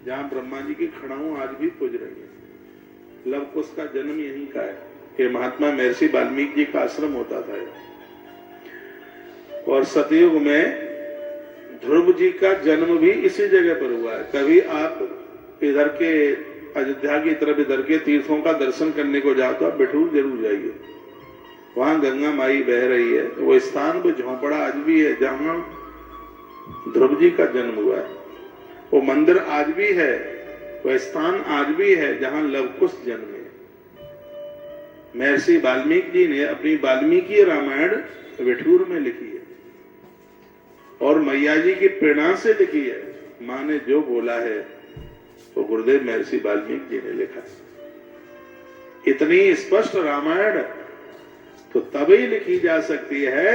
जहां ब्रह्मा जी की खड़ाऊ आज भी पूज रही है। लव कुश का जन्म यहीं का है कि महात्मा महर्षि वाल्मीकि जी का आश्रम होता था। और सतयुग में ध्रुव जी का जन्म भी इसी जगह पर हुआ है। कभी आप इधर के अयोध्या की तरफ इधर के तीर्थों का दर्शन करने को जाओ तो आप बिठूर जरूर जाइए, वहां गंगा माई बह रही है। वो स्थान वो झोंपड़ा आज भी है जहां ध्रुव जी का जन्म हुआ है। वो मंदिर आज भी है, वह स्थान आज भी है जहां लवकुश जन्मे। महर्षि वाल्मीकि जी ने अपनी वाल्मीकि रामायण विठूर में लिखी है और मैया जी की प्रेरणा से लिखी है। मां ने जो बोला है वो गुरुदेव महर्षि वाल्मीकि जी ने लिखा है। इतनी स्पष्ट रामायण तो तभी लिखी जा सकती है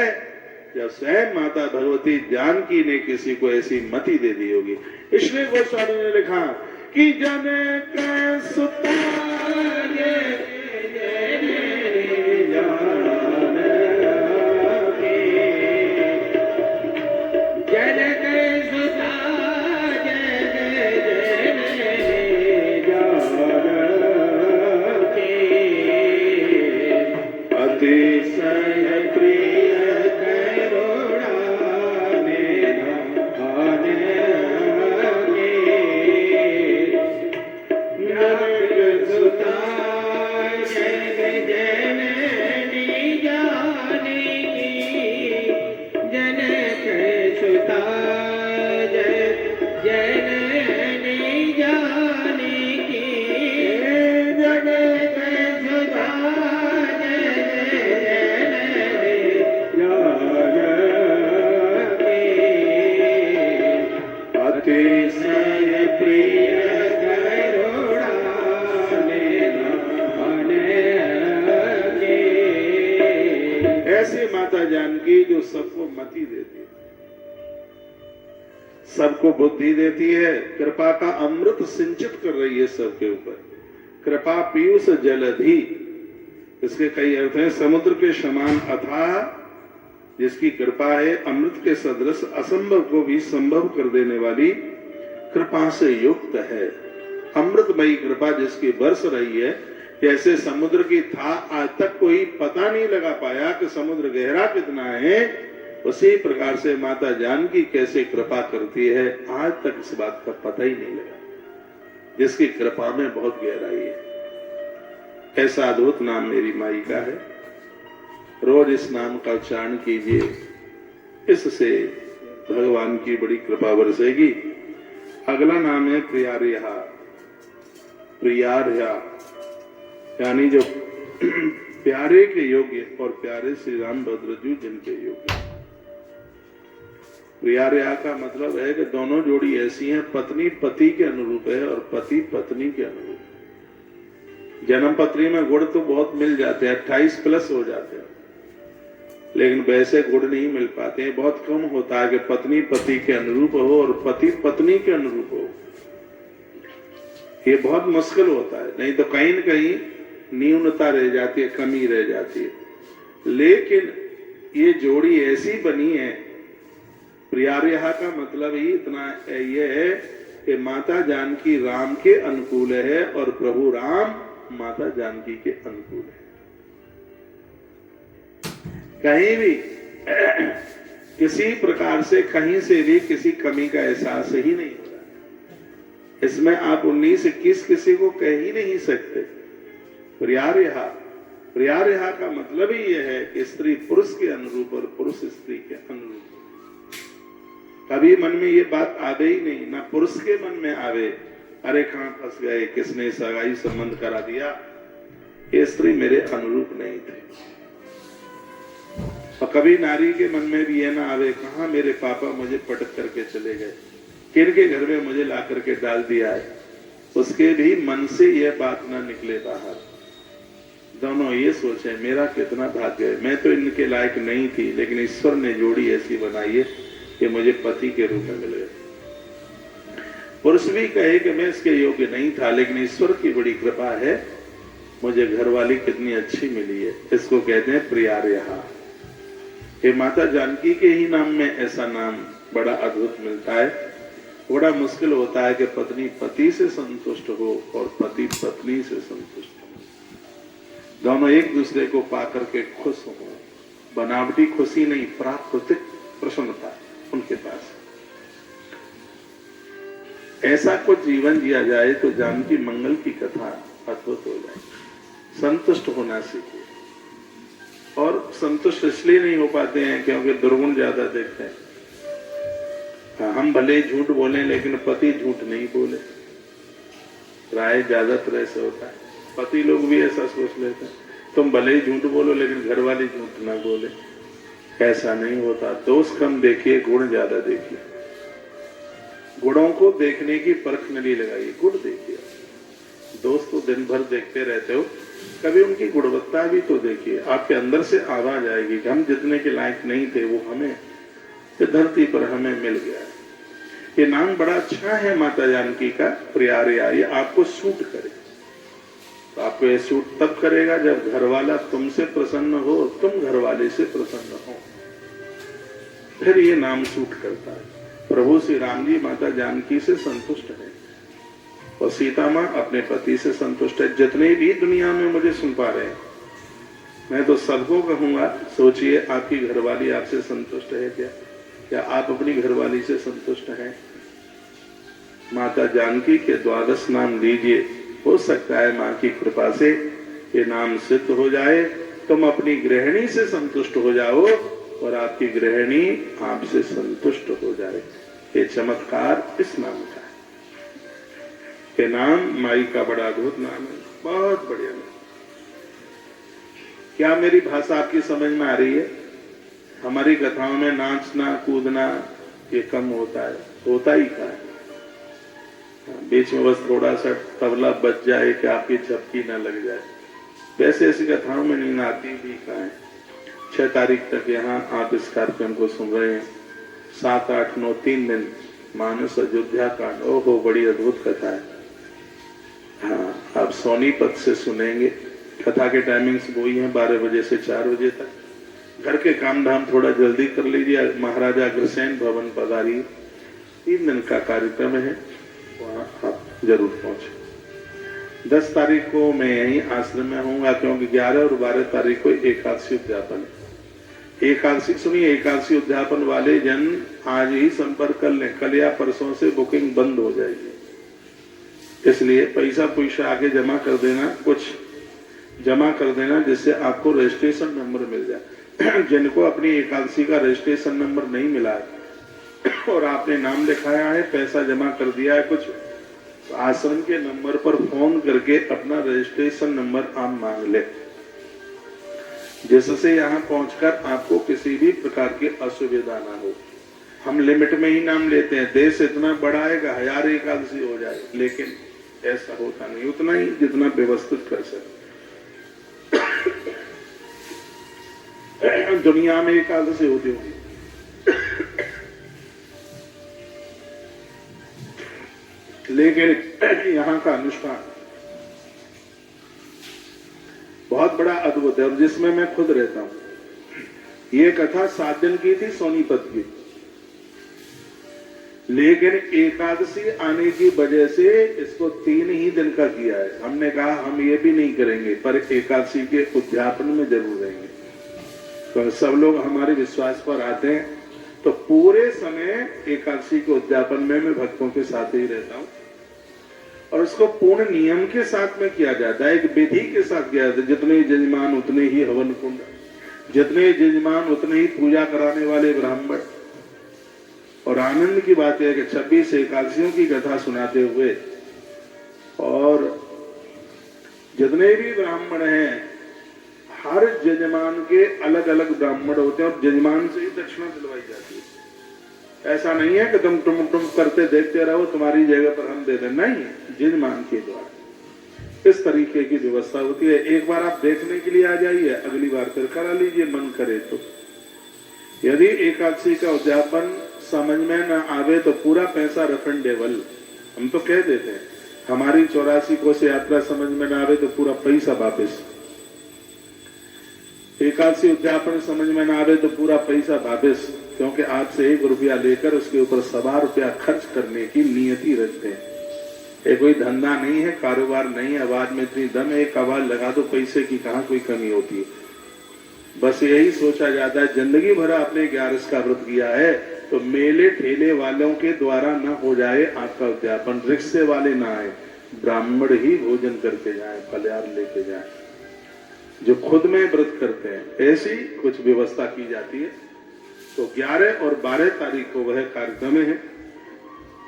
जब स्वयं माता भगवती जानकी ने किसी को ऐसी मति दे दी होगी। इसलिए गोस्वामी ने लिखा कि जनक सुता सबको बुद्धि देती है, कृपा का अमृत सिंचित कर रही है सबके ऊपर। कृपा पीयूष जलधि, इसके कई अर्थ हैं। समुद्र के समान अथाह जिसकी कृपा है, अमृत के सदृश असंभव को भी संभव कर देने वाली कृपा से युक्त है। अमृतमयी कृपा जिसकी बरस रही है, जैसे समुद्र की था आज तक कोई पता नहीं लगा पाया कि समुद्र गहरा कितना है, उसी प्रकार से माता जानकी कैसे कृपा करती है आज तक इस बात का पता ही नहीं लगा, जिसकी कृपा में बहुत गहराई है। ऐसा अद्भुत नाम मेरी माई का है। रोज इस नाम का उच्चारण कीजिए, इससे भगवान की बड़ी कृपा बरसेगी। अगला नाम है प्रियार्या। प्रियार्या यानी जो प्यारे के योग्य और प्यारे श्री रामभद्र जी जिनके योग्य। प्रियार्या का मतलब है कि दोनों जोड़ी ऐसी हैं, पत्नी पति के अनुरूप है और पति पत्नी के अनुरूप। जन्म पत्री में गुण तो बहुत मिल जाते हैं, 28+ हो जाते हैं, लेकिन वैसे गुण नहीं मिल पाते हैं। बहुत कम होता है कि पत्नी पति के अनुरूप हो और पति पत्नी के अनुरूप हो। ये बहुत मुश्किल होता है, नहीं तो कहीं न कहीं न्यूनता रह जाती है, कमी रह जाती है। लेकिन ये जोड़ी ऐसी बनी है। प्रियार्या का मतलब ही इतना ये है कि माता जानकी राम के अनुकूल है और प्रभु राम माता जानकी के अनुकूल है। कहीं भी किसी प्रकार से कहीं से भी किसी कमी का एहसास ही नहीं हो रहा। इसमें आप 19-21 किसी को कह ही नहीं सकते। प्रियार्या का मतलब ही यह है कि स्त्री पुरुष के अनुरूप और पुरुष स्त्री के अनुरूप। कभी मन में ये बात आवे ही नहीं, ना पुरुष के मन में आवे अरे कहां फंस गए, किसने सगाई संबंध करा दिया, ये स्त्री मेरे अनुरूप नहीं थी। और कभी नारी के मन में भी ये ना आवे कहां मेरे पापा मुझे पटक करके चले गए, किनके घर में मुझे ला करके डाल दिया है, उसके भी मन से यह बात ना निकले बाहर। दोनों ये सोचे मेरा कितना भाग्य है, मैं तो इनके लायक नहीं थी, लेकिन ईश्वर ने जोड़ी ऐसी बनाई है कि मुझे पति के रूप में मिल गए। पुरुष भी कहे कि मैं इसके योग्य नहीं था, लेकिन ईश्वर की बड़ी कृपा है, मुझे घरवाली कितनी अच्छी मिली है। इसको कहते हैं प्रियार्या। ये माता जानकी के ही नाम में ऐसा नाम बड़ा अद्भुत मिलता है। बड़ा मुश्किल होता है कि पत्नी पति से संतुष्ट हो और पति पत्नी से संतुष्ट हो, दोनों एक दूसरे को पाकर के खुश हो। बनावटी खुशी नहीं, प्राकृतिक प्रसन्नता उनके पास। ऐसा कुछ जीवन जिया जाए तो जानकी मंगल की कथा अद्भुत हो जाए। संतुष्ट होना सीखिए। और संतुष्ट इसलिए नहीं हो पाते हैं क्योंकि दुर्गुण ज्यादा देखते हैं। हम भले झूठ बोलें लेकिन पति झूठ नहीं बोले, प्राय ज्यादातर ऐसे होता है। पति लोग भी ऐसा सोच लेते हैं, तुम भले ही झूठ बोलो लेकिन घर वाली झूठ ना बोले। ऐसा नहीं होता। दोष कम देखिए, गुण ज्यादा देखिए। गुणों को देखने की परख नहीं लगाइए, गुण देखिए। दोस्त तो दिन भर देखते रहते हो, कभी उनकी गुणवत्ता भी तो देखिए। आपके अंदर से आवाज आएगी कि हम जितने के लायक नहीं थे वो हमें धरती पर हमें मिल गया। ये नाम बड़ा अच्छा है माता जानकी का, प्रियारिया। ये आपको सूट करे तो आपको ये सूट तब करेगा जब घरवाला तुमसे प्रसन्न हो, तुम घरवाले से प्रसन्न हो, फिर ये नाम सूट करता है। प्रभु श्री राम जी माता जानकी से संतुष्ट है और सीता माँ अपने पति से संतुष्ट है। जितने भी दुनिया में मुझे सुन पा रहे हैं, मैं तो सबको कहूंगा, सोचिए आपकी घरवाली आपसे संतुष्ट है क्या आप अपनी घरवाली से संतुष्ट हैं? माता जानकी के 12 नाम लीजिए, हो सकता है माँ की कृपा से ये नाम सिद्ध हो जाए, तुम अपनी गृहिणी से संतुष्ट हो जाओ और आपकी गृहिणी आपसे संतुष्ट हो जाए। ये चमत्कार इस नाम का है। ये नाम माई का बड़ा अद्भुत नाम है, बहुत बढ़िया नाम। क्या मेरी भाषा आपकी समझ में आ रही है? हमारी कथाओं में नाचना कूदना ये कम होता है, होता ही क्या है। बीच में बस थोड़ा सा तबला बज जाए कि आपकी झपकी न लग जाए, वैसे ऐसी कथाओं में नहीं नाती भी कहा है। 6 तारीख तक यहाँ आप इस कार्यक्रम को सुन रहे हैं। 7, 8, 9 3 दिन मानस अयोध्या कांड, ओहो बड़ी अद्भुत कथा है। हाँ, आप सोनीपत से सुनेंगे। कथा के टाइमिंग्स वही हैं, 12 बजे से 4 बजे तक। घर के काम धाम थोड़ा जल्दी कर लीजिए। महाराजा अग्रसेन भवन पधारिए, 3 दिन का कार्यक्रम है, वहाँ आप जरूर पहुंचे। 10 तारीख को मैं यहीं आश्रम में होऊंगा क्योंकि 11 और 12 तारीख को एकादशी उद्यापन है। एकादशी सुनिए, एकादशी उद्यापन वाले जन आज ही संपर्क कर लें, कल या परसों से बुकिंग बंद हो जाएगी। इसलिए पैसा आगे जमा कर देना, कुछ जमा कर देना जिससे आपको रजिस्ट्रेशन नंबर मिल जाए। जिनको अपनी एकादशी का रजिस्ट्रेशन नंबर नहीं मिला है और आपने नाम लिखाया है, पैसा जमा कर दिया है कुछ, तो आश्रम के नंबर पर फोन करके अपना रजिस्ट्रेशन नंबर आप मांग ले, जिससे यहाँ पहुंचकर आपको किसी भी प्रकार की असुविधा ना हो। हम लिमिट में ही नाम लेते हैं, देश इतना बड़ा है कि 1000 एकादशी हो जाए, लेकिन ऐसा होता नहीं, उतना ही जितना व्यवस्थित कर सकते। दुनिया में एकादशी होती होगी, लेकिन यहाँ का अनुष्ठान बहुत बड़ा अद्भुत है और जिसमें मैं खुद रहता हूं। ये कथा 7 दिन की थी सोनीपत की, लेकिन एकादशी आने की वजह से इसको 3 ही दिन का किया है। हमने कहा हम ये भी नहीं करेंगे पर एकादशी के उद्यापन में जरूर रहेंगे। तो सब लोग हमारे विश्वास पर आते हैं तो पूरे समय एकादशी के उद्यापन में मैं भक्तों के साथ ही रहता हूं और उसको पूर्ण नियम के साथ में किया जाता है, एक विधि के साथ किया जाता है। जितने जजमान उतने ही हवन कुंड, जितने जजमान उतने ही पूजा कराने वाले ब्राह्मण। और आनंद की बात यह है कि 26 एकादशियों की कथा सुनाते हुए और जितने भी ब्राह्मण हैं, हर जजमान के अलग अलग ब्राह्मण होते हैं और जजमान से ही दक्षिणा दिलवाई जाती है। ऐसा नहीं है कि तुम करते देखते रहो, तुम्हारी जगह पर हम दे दें, नहीं, जजमान के द्वारा इस तरीके की व्यवस्था होती है। एक बार आप देखने के लिए आ जाइए, अगली बार फिर करा लीजिए मन करे तो। यदि एकादशी का उद्यापन समझ में न आवे तो पूरा पैसा रिफंडेबल, हम तो कह देते हैं। हमारी 84 कोस यात्रा समझ में न आवे तो पूरा पैसा वापस। एकादशी उद्यापन समझ में ना आवे तो पूरा पैसा वापस, क्योंकि आपसे 1 रुपया लेकर उसके ऊपर 1.25 रुपया खर्च करने की नियति रखते हैं। ये कोई धंधा नहीं है, कारोबार नहीं है। आवाज में इतनी दम है, एक आवाज लगा दो, पैसे की कहाँ कोई कमी होती है। बस यही सोचा जाता है, जिंदगी भर आपने 11 का व्रत किया है तो मेले ठेले वालों के द्वारा न हो जाए आपका उद्यापन, रिक्शे वाले ना आए, ब्राह्मण ही भोजन करके जाए, फलहार लेके जाए, जो खुद में व्रत करते हैं। ऐसी कुछ व्यवस्था की जाती है। तो 11 और 12 तारीख को वह कार्यक्रम है।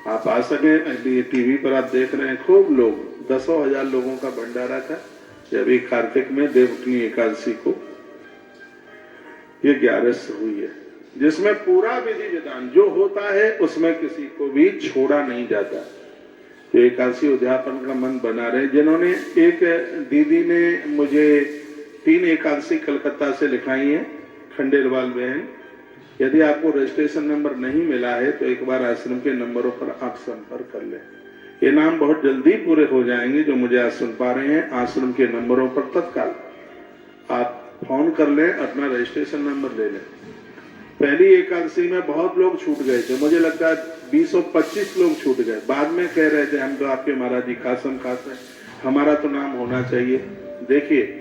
आप आ सके, अभी टीवी पर आप देख रहे हैं, खूब लोग, 10,000 लोगों का भंडारा था अभी कार्तिक में देवउठनी एकादशी को ये 11 हुई है, जिसमें पूरा विधि विधान जो होता है उसमें किसी को भी छोड़ा नहीं जाता। तो एकादशी उद्यापन का मन बना रहे। जिन्होंने, एक दीदी ने मुझे 3 एकादशी कलकत्ता से लिखाई है, खंडेलवाल बहन, यदि आपको रजिस्ट्रेशन नंबर नहीं मिला है तो एक बार आश्रम के नंबरों पर आप संपर्क कर लें। ये नाम बहुत जल्दी पूरे हो जाएंगे जो मुझे आज सुन पा रहे हैं। आश्रम के नंबरों पर तत्काल आप फोन कर लें, अपना रजिस्ट्रेशन नंबर ले लें। पहली एकादशी में बहुत लोग छूट गए थे, मुझे लगता है 20-25 लोग छूट गए। बाद में कह रहे थे हम तो आपके महाराज जी खासम खास है, हमारा तो नाम होना चाहिए। देखिए,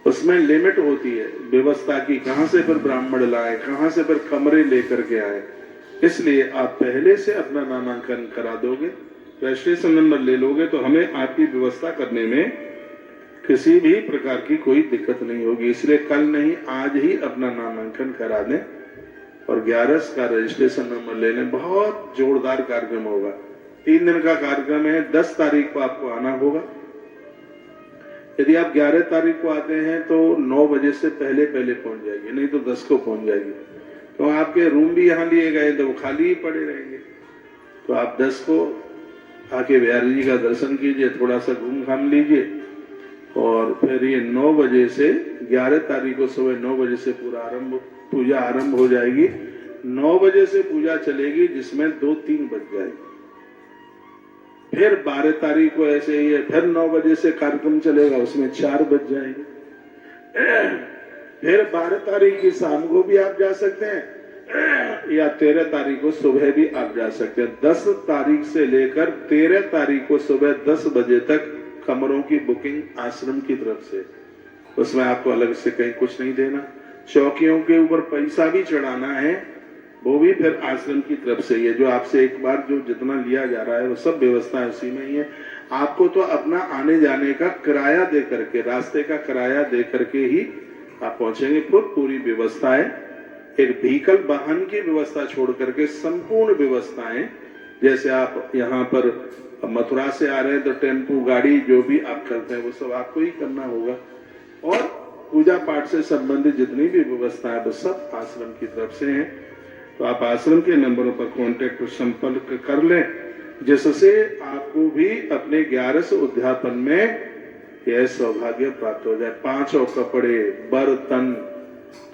उसमें लिमिट होती है व्यवस्था की, कहां से फिर ब्राह्मण लाए, कहां से फिर कमरे लेकर के आए। इसलिए आप पहले से अपना नामांकन करा दोगे, रजिस्ट्रेशन नंबर ले लोगे तो हमें आपकी व्यवस्था करने में किसी भी प्रकार की कोई दिक्कत नहीं होगी। इसलिए कल नहीं, आज ही अपना नामांकन करा दें और 11 का रजिस्ट्रेशन नंबर ले लें। बहुत जोरदार कार्यक्रम होगा, 3 दिन का कार्यक्रम है। 10 तारीख को आपको आना होगा। यदि आप 11 तारीख को आते हैं तो 9 बजे से पहले पहुंच जाएगी, नहीं तो 10 को पहुंच जाएगी। तो आपके रूम भी यहाँ लिए गए तो वो खाली ही पड़े रहेंगे। तो आप 10 को आके बिहारी जी का दर्शन कीजिए, थोड़ा सा घूम घाम लीजिए और फिर ये 9 बजे से 11 तारीख को सुबह 9 बजे से पूजा आरंभ हो जाएगी। 9 बजे से पूजा चलेगी, जिसमें 2-3 बज जाएगी। फिर 12 तारीख को ऐसे ही है, फिर 9 बजे से कार्यक्रम चलेगा, उसमें 4 बज जाएंगे। फिर 12 तारीख की शाम को भी आप जा सकते हैं या 13 तारीख को सुबह भी आप जा सकते हैं। 10 तारीख से लेकर 13 तारीख को सुबह 10 बजे तक कमरों की बुकिंग आश्रम की तरफ से, उसमें आपको अलग से कहीं कुछ नहीं देना। चौकियों के ऊपर पैसा भी चढ़ाना है, वो भी फिर आश्रम की तरफ से ही है। जो आपसे एक बार जो जितना लिया जा रहा है वो सब व्यवस्था उसी में ही है। आपको तो अपना आने जाने का किराया दे करके, रास्ते का किराया दे करके ही आप पहुंचेंगे। फिर पूरी व्यवस्था है, एक व्हीकल वाहन की व्यवस्था छोड़ करके संपूर्ण व्यवस्थाएं, जैसे आप यहाँ पर मथुरा से आ रहे हैं तो टेम्पू गाड़ी जो भी आप करते हैं वो सब आपको ही करना होगा। और पूजा पाठ से संबंधित जितनी भी व्यवस्था है वो सब आश्रम की तरफ से है। तो आप आश्रम के नंबरों पर कांटेक्ट संपर्क कर लें, जिससे आपको भी अपने 11 उद्यापन में यह सौभाग्य प्राप्त हो जाए। 5 कपड़े, बर्तन,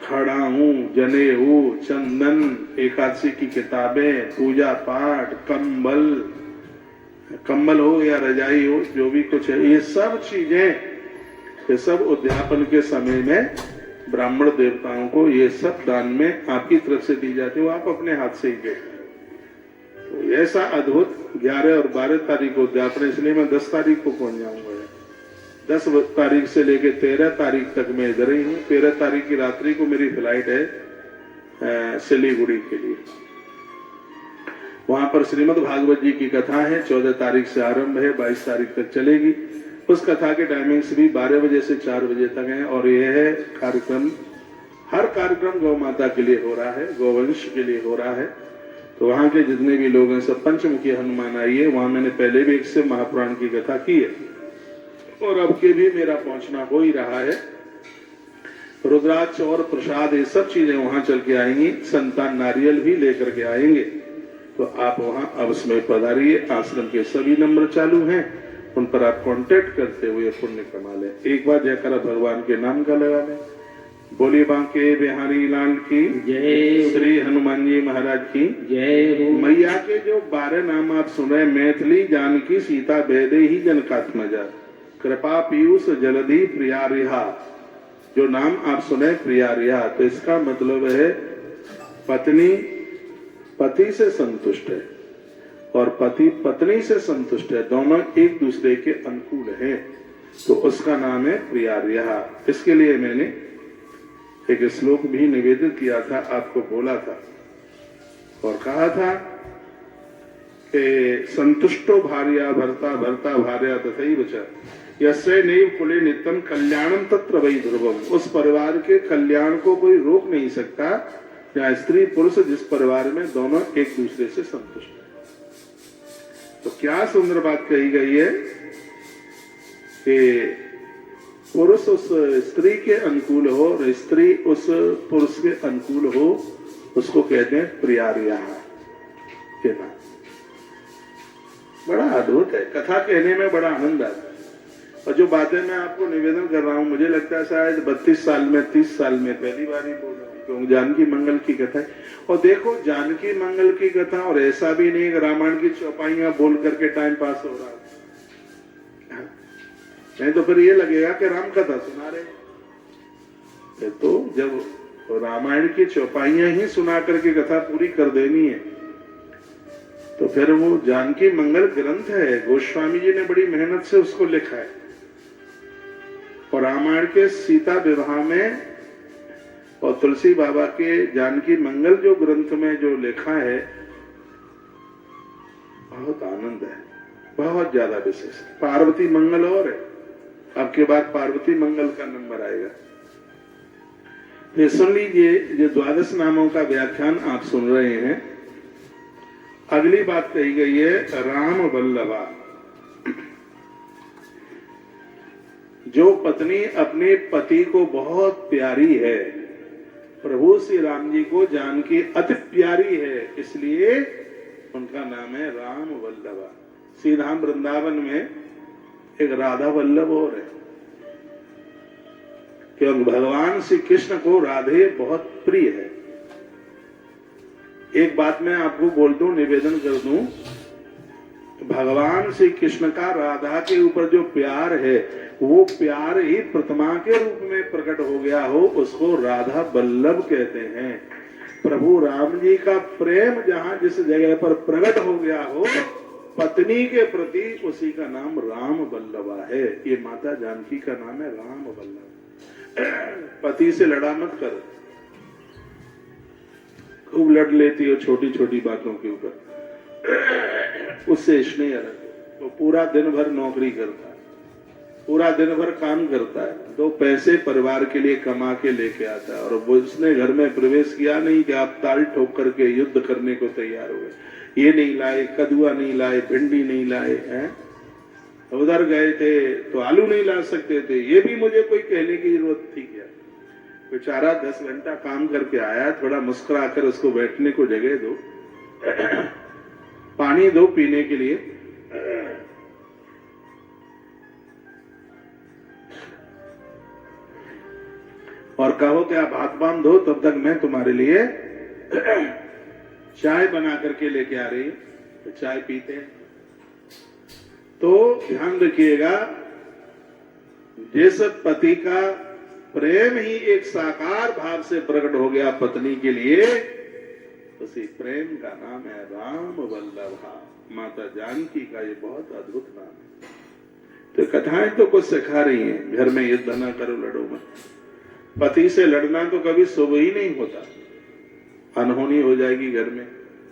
खड़ाऊ, जनेऊ, चंदन, एकादशी की किताबें, पूजा पाठ, कंबल हो या रजाई हो, जो भी कुछ है, ये सब चीजें, ये सब उद्यापन के समय में ब्राह्मण देवताओं को ये सब दान में आपकी तरफ से दी जाती है, वो आप अपने हाथ से ही दें। तो ऐसा अद्भुत 11 और 12 तारीख को उद्यापन, इसलिए मैं 10 तारीख को पहुंच जाऊंगा। 10 तारीख से लेके 13 तारीख तक मैं इधर ही हूँ। 13 तारीख की रात्रि को मेरी फ्लाइट है सिलीगुड़ी के लिए। वहां पर श्रीमद् भागवत जी की कथा है, 14 तारीख से आरंभ है, 22 तारीख तक चलेगी। उस कथा के टाइमिंग्स भी 12 बजे से 4 बजे तक है। और यह है कार्यक्रम, हर कार्यक्रम गौ माता के लिए हो रहा है, गौवंश के लिए हो रहा है। तो वहां के जितने भी लोग हैं सब पंचमुखी हनुमान आइए। वहां मैंने पहले भी 1 से महापुराण की कथा की है और अब के भी मेरा पहुंचना हो ही रहा है। रुद्राक्ष और प्रसाद ये सब चीजें वहां चल के आएंगी, संतान नारियल भी लेकर के आएंगे। तो आप वहां अवश्य में पधारिए। आश्रम के सभी नंबर चालू हैं, उन पर आप कांटेक्ट करते हुए पुण्य कमा लें। एक बार जयकारा भगवान के नाम का लगा लें। बोलिए बांके बिहारी लाल की जय, श्री हनुमान जी महाराज की जय। मैया के जो 12 नाम आप सुन रहे, मैथिली जानकी सीता वैदेही जनकात्मजा, कृपा पीयूष जलधि प्रिया रिहा, जो नाम आप सुने प्रियारिया, तो इसका मतलब है पत्नी पति से संतुष्ट है और पति पत्नी से संतुष्ट है, दोनों एक दूसरे के अनुकूल हैं, तो उसका नाम है प्रियारिया। इसके लिए मैंने एक श्लोक भी निवेदित किया था, आपको बोला था और कहा था कि संतुष्टो भार्या भर्ता भर्ता भार्या तथैव च यस्य नैव कुले नित्यम कल्याणम तत्र वै ध्रुवम। उस परिवार के कल्याण को कोई रोक नहीं सकता जहाँ स्त्री पुरुष जिस परिवार में दोनों एक दूसरे से संतुष्ट है। तो क्या सुंदर बात कही गई है कि पुरुष उस स्त्री के अनुकूल हो और स्त्री उस पुरुष के अनुकूल हो, उसको कहते हैं प्रियारिया के नाम। बड़ा अद्भुत है, कथा कहने में बड़ा आनंद आता है। और जो बातें मैं आपको निवेदन कर रहा हूं, मुझे लगता है शायद 32 साल में 30 साल में पहली बार ही बोल रहा हूँ, क्यों जानकी मंगल की कथा है। और देखो जानकी मंगल की कथा, और ऐसा भी नहीं रामायण की चौपाइयां बोल करके टाइम पास हो रहा है, नहीं तो फिर ये लगेगा कि राम कथा सुना रहे। तो जब रामायण की चौपाइयां ही सुना करके कथा पूरी कर देनी है, तो फिर वो जानकी मंगल ग्रंथ है, गोस्वामी जी ने बड़ी मेहनत से उसको लिखा है। और रामायण के सीता विवाह में और तुलसी बाबा के जानकी मंगल जो ग्रंथ में जो लिखा है, बहुत आनंद है, बहुत ज्यादा विशेष। पार्वती मंगल और है, अब के बाद पार्वती मंगल का नंबर आएगा। तो सुन लीजिए, जो 12 नामों का व्याख्यान आप सुन रहे हैं। अगली बात कही गई है राम वल्लभा। जो पत्नी अपने पति को बहुत प्यारी है, प्रभु श्री राम जी को जानकी अति प्यारी है, इसलिए उनका नाम है राम वल्लभा। श्री राम वृंदावन में एक राधा वल्लभ और है, क्योंकि भगवान श्री कृष्ण को राधे बहुत प्रिय है। एक बात मैं आपको बोल दूं, निवेदन कर दूं, भगवान श्री कृष्ण का राधा के ऊपर जो प्यार है, वो प्यार ही प्रतिमा के रूप में प्रकट हो गया हो, उसको राधा वल्लभ कहते हैं। प्रभु राम जी का प्रेम जहां जिस जगह पर प्रकट हो गया हो पत्नी के प्रति, उसी का नाम राम वल्लभा है। ये माता जानकी का नाम है राम वल्लभ। पति से लड़ा मत करो, खूब लड़ लेती हो छोटी छोटी बातों के ऊपर, उससे स्नेह अलग। तो पूरा दिन भर नौकरी करता है, पूरा दिन भर काम करता है, 2 पैसे परिवार के लिए कमा के लेके आता है, और वो उसने घर में प्रवेश किया नहीं कि आप ताल ठोक करके युद्ध करने को तैयार हो गए। ये नहीं लाए, कदुआ नहीं लाए, भिंडी नहीं लाए हैं, उधर गए थे तो आलू नहीं ला सकते थे, ये भी मुझे कोई कहने की जरूरत थी क्या? बेचारा 10 घंटा काम करके आया, थोड़ा मुस्कुरा कर उसको बैठने को जगह दो, पानी दो पीने के लिए। और कहो कि आप हाथ बांध दो, तब तक मैं तुम्हारे लिए चाय बना करके लेके आ रही हूं, तो चाय पीते हैं। तो ध्यान रखिएगा, जिस पति का प्रेम ही एक साकार भाव से प्रकट हो गया पत्नी के लिए, उसी प्रेम का नाम है राम वल्लभा। माता जानकी का ये बहुत अद्भुत नाम है। तो कथाएं तो कुछ सिखा रही हैं, घर में युद्ध ना करो, लड़ो मत। पति से लड़ना तो कभी शुभ ही नहीं होता, अनहोनी हो जाएगी घर में।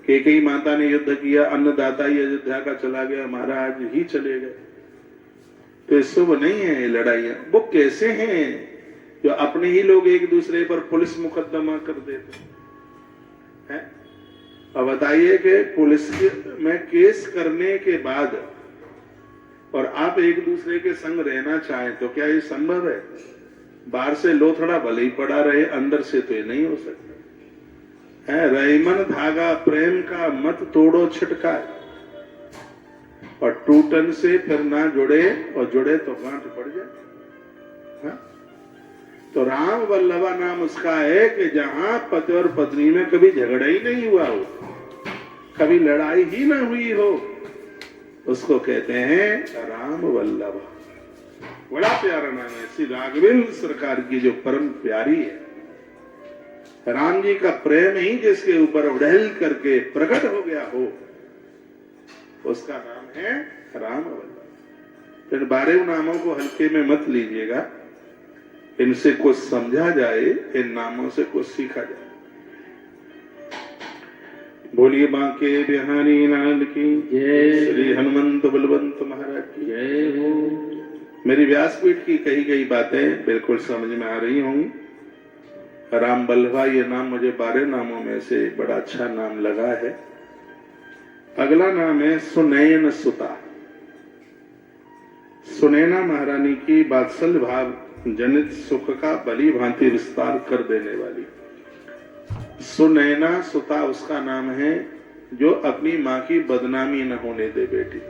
कैकेयी माता ने युद्ध किया, अन्नदाता ही अयोध्या का चला गया, महाराज ही चले गए, तो ये शुभ नहीं है। ये लड़ाइयां वो कैसे हैं जो अपने ही लोग एक दूसरे पर पुलिस मुकदमा कर देते हैं। अब बताइए कि पुलिस में केस करने के बाद और आप एक दूसरे के संग रहना चाहें तो क्या ये संभव है? बाहर से लोथड़ा भले ही पड़ा रहे, अंदर से तो ये नहीं हो सकता है। रहीमन धागा प्रेम का मत तोड़ो छिटका, और टूटन से फिर ना जुड़े, और जुड़े तो गांठ पड़ जाए। हाँ? तो राम वल्लभा नाम उसका है कि जहां पति और पत्नी में कभी झगड़ा ही नहीं हुआ हो, कभी लड़ाई ही ना हुई हो, उसको कहते हैं राम वल्लभा। बड़ा प्यारा नाम है। श्री राघवेंद्र सरकार की जो परम प्यारी है, राम जी का प्रेम ही जिसके ऊपर उड़ेल करके प्रकट हो गया हो, उसका नाम है राम अवतार। फिर 12 नामों को हल्के में मत लीजिएगा, इनसे कुछ समझा जाए, इन नामों से कुछ सीखा जाए। बोलिए बांके बिहारी लाल की जय, श्री हनुमंत बलवंत महाराज की जय हो। मेरी व्यासपीठ की कही गई बातें बिल्कुल समझ में आ रही होंगी। राम बल्लभा ये नाम मुझे 12 नामों में से बड़ा अच्छा नाम लगा है। अगला नाम है सुनैन सुता। सुनैना महारानी की वात्सल्य भाव जनित सुख का भली भांति विस्तार कर देने वाली सुनैना सुता उसका नाम है, जो अपनी माँ की बदनामी न होने दे बेटी।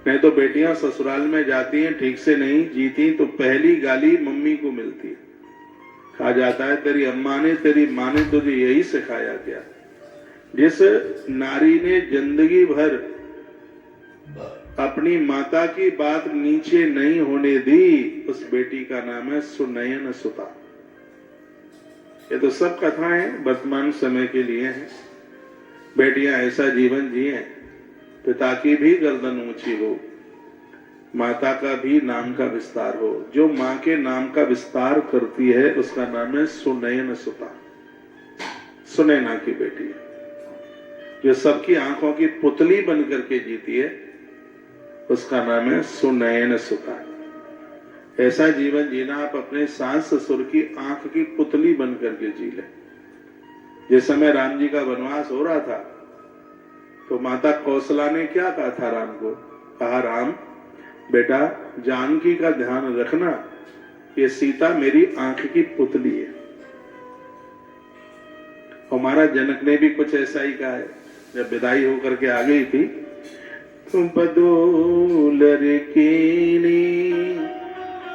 नहीं तो बेटियां ससुराल में जाती हैं, ठीक से नहीं जीती तो पहली गाली मम्मी को मिलती है। कहा जाता है तेरी अम्मा ने, तेरी माँ ने तुझे यही सिखाया क्या। जिस नारी ने जिंदगी भर अपनी माता की बात नीचे नहीं होने दी, उस बेटी का नाम है सुनैन सुता। ये तो सब कथाएं वर्तमान समय के लिए हैं। बेटियां ऐसा जीवन जिए, पिता की भी गर्दन ऊंची हो, माता का भी नाम का विस्तार हो। जो मां के नाम का विस्तार करती है उसका नाम है सुनैन सुता। सुनैना की बेटी जो सबकी आंखों की पुतली बन करके जीती है, उसका नाम है सुनैन सुता। ऐसा जीवन जीना आप अपने सास ससुर की आंख की पुतली बन करके जी ले। जिस समय राम जी का वनवास हो रहा था तो माता कौशला ने क्या कहा था राम को, कहा राम बेटा जानकी का ध्यान रखना, ये सीता मेरी आंख की पुतली है। हमारा जनक ने भी कुछ ऐसा ही कहा है। जब विदाई होकर के आ गई थी, तुम बदोलर कीनी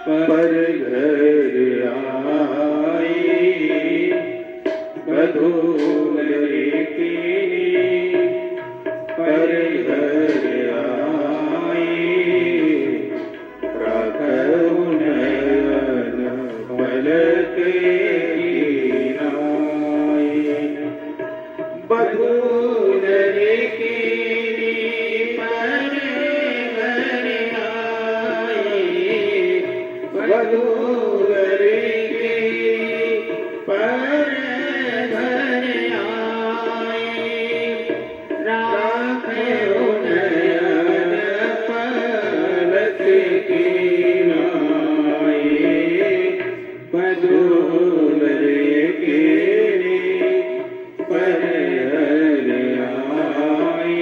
पर घर आए, बदोलर कीनी पर घर आए, राखहु नयन पलक कीनाए, बदोलर कीनी पर घर आए, बदोलर कीनी पर घर आए, राखहु नयन पलक कीनाए, बदोलर कीनी पर घर आए,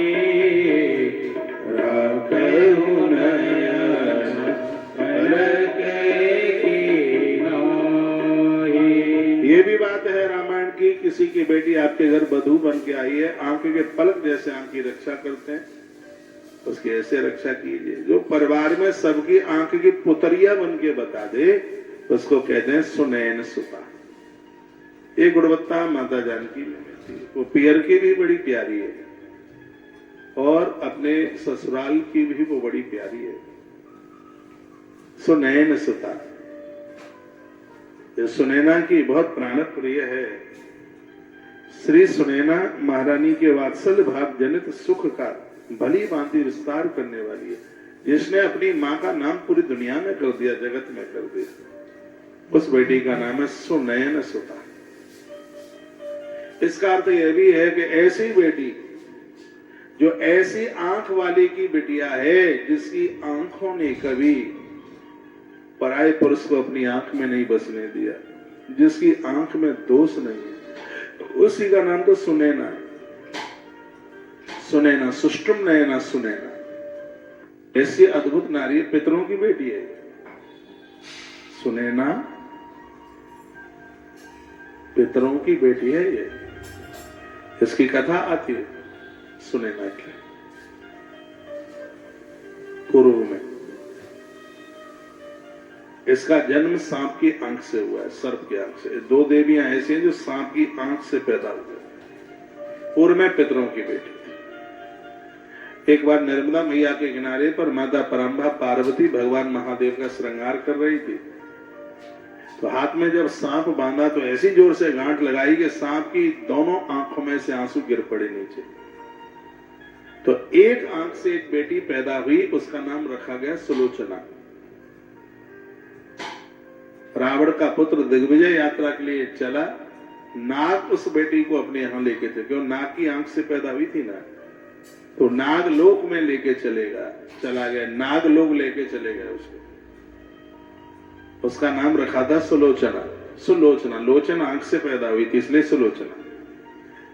राखहु नयन पलक कीनाए। ये भी बात है रामायण की, किसी की बेटी आपके घर बधू बन के आई है, आंख के पलक जैसे आंख की रक्षा करते हैं, उसकी ऐसे रक्षा कीजिए। जो परिवार में सबकी आंख की पुतरिया बन के बता दे, उसको कहते हैं सुनैन सुता। ये गुणवत्ता माता जानकी में मिलती है। वो पियर की भी बड़ी प्यारी है और अपने ससुराल की भी वो बड़ी प्यारी है। सुनैन सुता ये सुनैना की बहुत प्राण प्रिय है। श्री सुनैना महारानी के वात्सल्य भाव जनित सुख का भली भांति विस्तार करने वाली है, जिसने अपनी मां का नाम पूरी दुनिया में कर दिया, जगत में कर दिया। उस बेटी का नाम है सुनैन सुता। इसका अर्थ यह भी है कि ऐसी बेटी जो ऐसी आंख वाली की बिटिया है, जिसकी आंखों ने कभी पराये पुरुष को अपनी आंख में नहीं बसने दिया, जिसकी आंख में दोष नहीं है, उसी का नाम तो सुनैना है। सुनैना सुष्टुम नयना सुनैना। ऐसी अद्भुत नारी पितरों की बेटी है सुनैना, पितरों की बेटी है ये। इसकी कथा आती है सुनैना की। पूर्व में इसका जन्म सांप की आंख से हुआ है, सर्प की आंख से। 2 देवियां ऐसी हैं जो सांप की आंख से पैदा हुए। पूर्व में पितरों की बेटी थी। एक बार नर्मदा मैया के किनारे पर माता परम्भा पार्वती भगवान महादेव का श्रृंगार कर रही थी। तो हाथ में जब सांप बांधा तो ऐसी जोर से गांठ लगाई कि सांप की दोनों आंखों में से आंसू गिर पड़े नीचे। तो एक आंख से एक बेटी पैदा हुई, उसका नाम रखा गया सुलोचना। रावण का पुत्र दिग्विजय यात्रा के लिए चला, नाग उस बेटी को अपने यहां लेके थे, क्यों नाग की आंख से पैदा हुई थी ना, तो नाग लोक में लेके चला गया, नाग लोग लेके चले गए उसको। उसका नाम रखा था सुलोचना। सुलोचना, लोचन आंख से पैदा हुई थी इसलिए सुलोचना।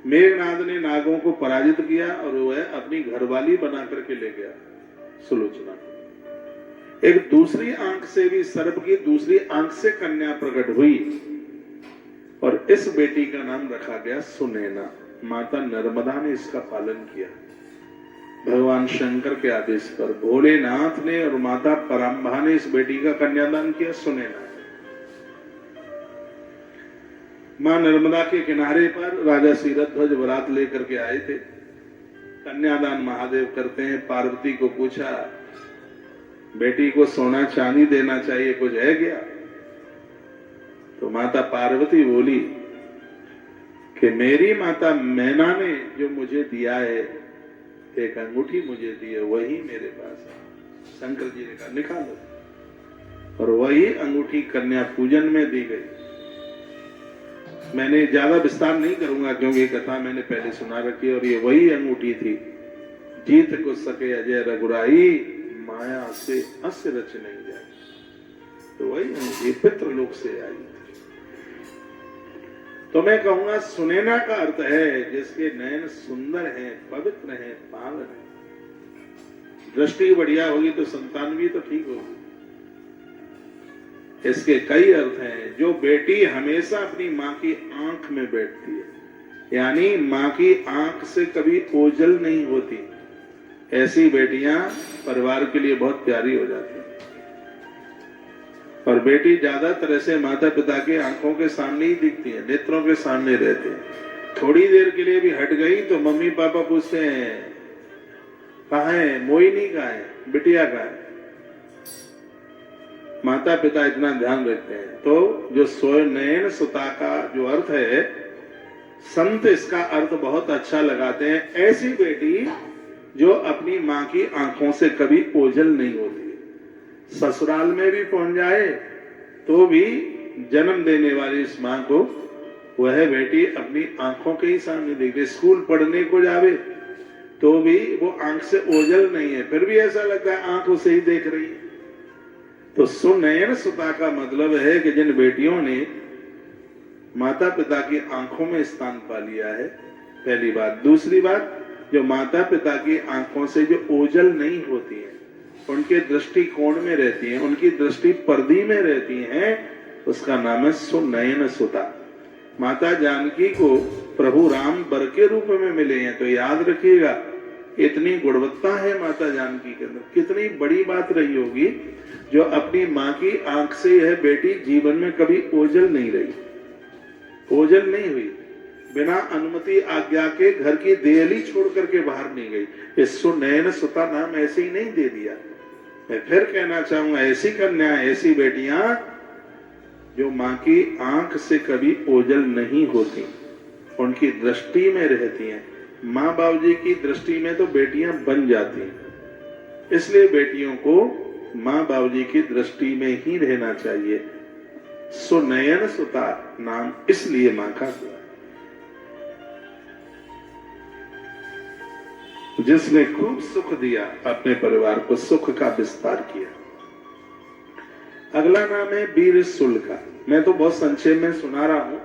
मेघनाद ने नागों को पराजित किया और वह अपनी घरवाली बना करके ले गया सुलोचना। एक दूसरी आंख से भी सर्प की दूसरी आंख से कन्या प्रकट हुई और इस बेटी का नाम रखा गया सुनैना। माता नर्मदा ने इसका पालन किया भगवान शंकर के आदेश पर। भोलेनाथ ने और माता परम्भा ने इस बेटी का कन्यादान किया सुनैना। मां नर्मदा के किनारे पर राजा सीरध्वज बारात लेकर के आए थे। कन्यादान महादेव करते हैं। पार्वती को पूछा, बेटी को सोना चांदी देना चाहिए, कुछ है क्या? तो माता पार्वती बोली कि मेरी माता मैना ने जो मुझे दिया है, एक अंगूठी मुझे दी है, वही मेरे पास है। शंकर जी ने कहा निकालो, और वही अंगूठी कन्या पूजन में दी गई। मैंने ज्यादा विस्तार नहीं करूंगा क्योंकि कथा मैंने पहले सुना रखी है, और ये वही अंगूठी थी। जीत को सके अजय रघुराई, माया से अस रच नहीं जाए। तो वही अंगूठी पितृलोक से आई। तो मैं कहूंगा सुनैना का अर्थ है जिसके नयन सुंदर हैं, पवित्र हैं, पावन हैं। दृष्टि बढ़िया होगी तो संतान भी तो ठीक होगी। इसके कई अर्थ हैं। जो बेटी हमेशा अपनी मां की आंख में बैठती है, यानी मां की आंख से कभी ओझल नहीं होती, ऐसी बेटियां परिवार के लिए बहुत प्यारी हो जाती हैं। और बेटी ज्यादातर ऐसे माता पिता के आंखों के सामने ही दिखती है, नेत्रों के सामने रहती है। थोड़ी देर के लिए भी हट गई तो मम्मी पापा पूछते हैं कहाँ है, मोहिनी कहाँ है, बिटिया कहाँ है। माता पिता इतना ध्यान रखते हैं। तो जो सोनैन सुता का जो अर्थ है, संत इसका अर्थ बहुत अच्छा लगाते हैं। ऐसी बेटी जो अपनी मां की आंखों से कभी ओझल नहीं होती, ससुराल में भी पहुंच जाए तो भी जन्म देने वाली इस मां को वह बेटी अपनी आंखों के ही सामने देखती। स्कूल पढ़ने को जावे तो भी वो आंख से ओझल नहीं है, फिर भी ऐसा लगता है आंख उसे ही देख रही है। तो सुनैन सुता का मतलब है कि जिन बेटियों ने माता पिता की आंखों में स्थान पा लिया है, पहली बात। दूसरी बात, जो माता पिता की आंखों से जो ओझल नहीं होती है, उनके दृष्टिकोण में रहती हैं, उनकी दृष्टि पर्दी में रहती हैं, उसका नाम है सुनैन सुता। माता जानकी को प्रभु राम वर के रूप में मिले हैं, तो याद रखिएगा इतनी गुणवत्ता है माता जानकी के अंदर। कितनी बड़ी बात रही होगी जो अपनी मां की आंख से यह बेटी जीवन में कभी ओझल नहीं रही, ओझल नहीं हुई, बिना अनुमति आज्ञा के घर की देहली छोड़ करके बाहर नहीं गई। इस सुनैन सुता नाम ऐसे ही नहीं दे दिया। मैं फिर कहना चाहूंगा, ऐसी कन्या, ऐसी बेटियां जो मां की आंख से कभी ओझल नहीं होती, उनकी दृष्टि में रहती हैं। मां बाबूजी की दृष्टि में तो बेटियां बन जाती हैं, इसलिए बेटियों को मां बाबूजी की दृष्टि में ही रहना चाहिए। सुनैन सुता नाम इसलिए मां का हुआ, जिसने खूब सुख दिया, अपने परिवार को सुख का विस्तार किया। अगला नाम है वीर सुल का। मैं तो बहुत संक्षेप में सुना रहा हूं,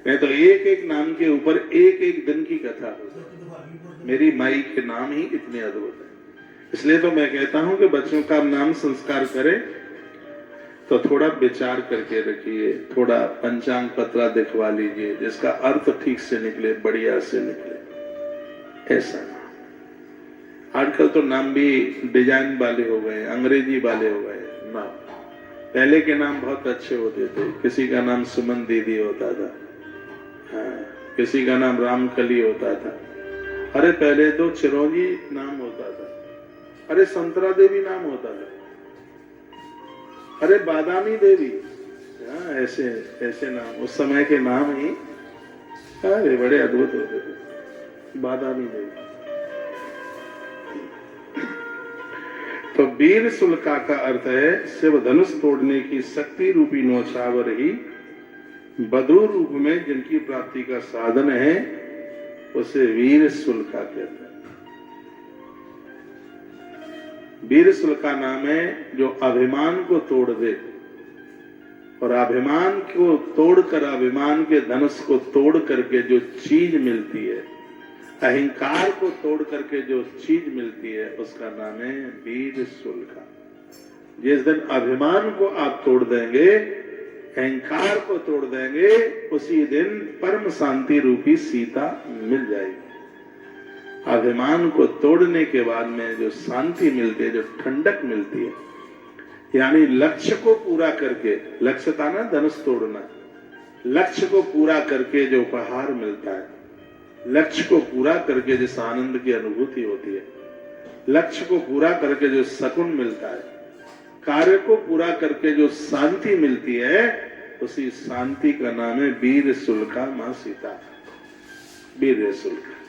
मैं तो एक एक नाम के ऊपर एक एक दिन की कथा। मेरी माई के नाम ही इतने अद्भुत है, इसलिए तो मैं कहता हूं कि बच्चों का नाम संस्कार करें तो थोड़ा विचार करके रखिए, थोड़ा पंचांग पत्रा दिखवा लीजिए, जिसका अर्थ ठीक से निकले, बढ़िया से निकले। ऐसा आजकल तो नाम भी डिजाइन वाले हो गए, अंग्रेजी वाले हो गए नाम। पहले के नाम बहुत अच्छे होते थे। किसी का नाम सुमन दीदी होता था, हाँ, किसी का नाम रामकली होता था। अरे पहले तो चिरौंजी नाम होता था, अरे संतरा देवी नाम होता था, अरे बादामी देवी, ऐसे ऐसे नाम उस समय के नाम ही अरे बड़े अद्भुत होते थे। बादामी देवी। तो वीर शुल्का का अर्थ है शिव धनुष तोड़ने की शक्ति रूपी नौछावर ही बधू रूप में जिनकी प्राप्ति का साधन है उसे वीर शुल्का कहते हैं। वीर शुल्का नाम है जो अभिमान को तोड़ दे, और अभिमान को तोड़कर अभिमान के धनुष को तोड़ करके जो चीज मिलती है, अहंकार को तोड़ करके जो चीज मिलती है उसका नाम है वीर शुल्का। जिस दिन अभिमान को आप तोड़ देंगे, अहंकार को तोड़ देंगे, उसी दिन परम शांति रूपी सीता मिल जाएगी। अभिमान को तोड़ने के बाद में जो शांति मिलती है, जो ठंडक मिलती है, यानी लक्ष्य को पूरा करके, लक्ष्य था ना धनुष तोड़ना, लक्ष्य को पूरा करके जो उपहार मिलता है, लक्ष्य को पूरा करके जिस आनंद की अनुभूति होती है, लक्ष्य को पूरा करके जो सकून मिलता है, कार्य को पूरा करके जो शांति मिलती है, उसी शांति का नाम है वीर शुल्का मां सीता। वीर शुल्का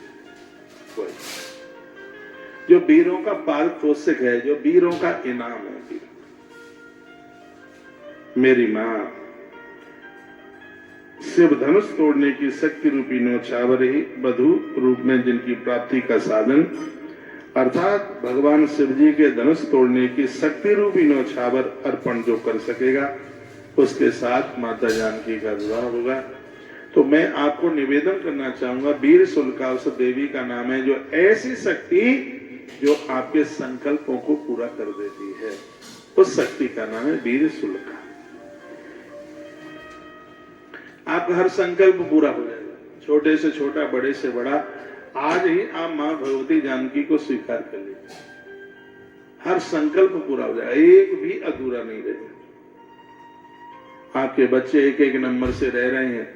जो वीरों का पारितोषिक है, जो वीरों का इनाम है। मेरी मां शिव धनुष तोड़ने की शक्ति रूपी नौछावर ही बधू रूप में जिनकी प्राप्ति का साधन, अर्थात भगवान शिव जी के धनुष तोड़ने की शक्ति रूपी नौछावर अर्पण जो कर सकेगा, उसके साथ माता जानकी का विवाह होगा। तो मैं आपको निवेदन करना चाहूंगा, वीर शुल्का उस देवी का नाम है जो ऐसी शक्ति जो आपके संकल्पों को पूरा कर देती है, उस शक्ति का नाम है वीर शुल्का। आपका हर संकल्प पूरा हो जाएगा, छोटे से छोटा, बड़े से बड़ा। आज ही आप मां भगवती जानकी को स्वीकार कर लीजिए, हर संकल्प पूरा हो जाएगा, एक भी अधूरा नहीं रहेगा। आपके बच्चे एक एक नंबर से रह रहे हैं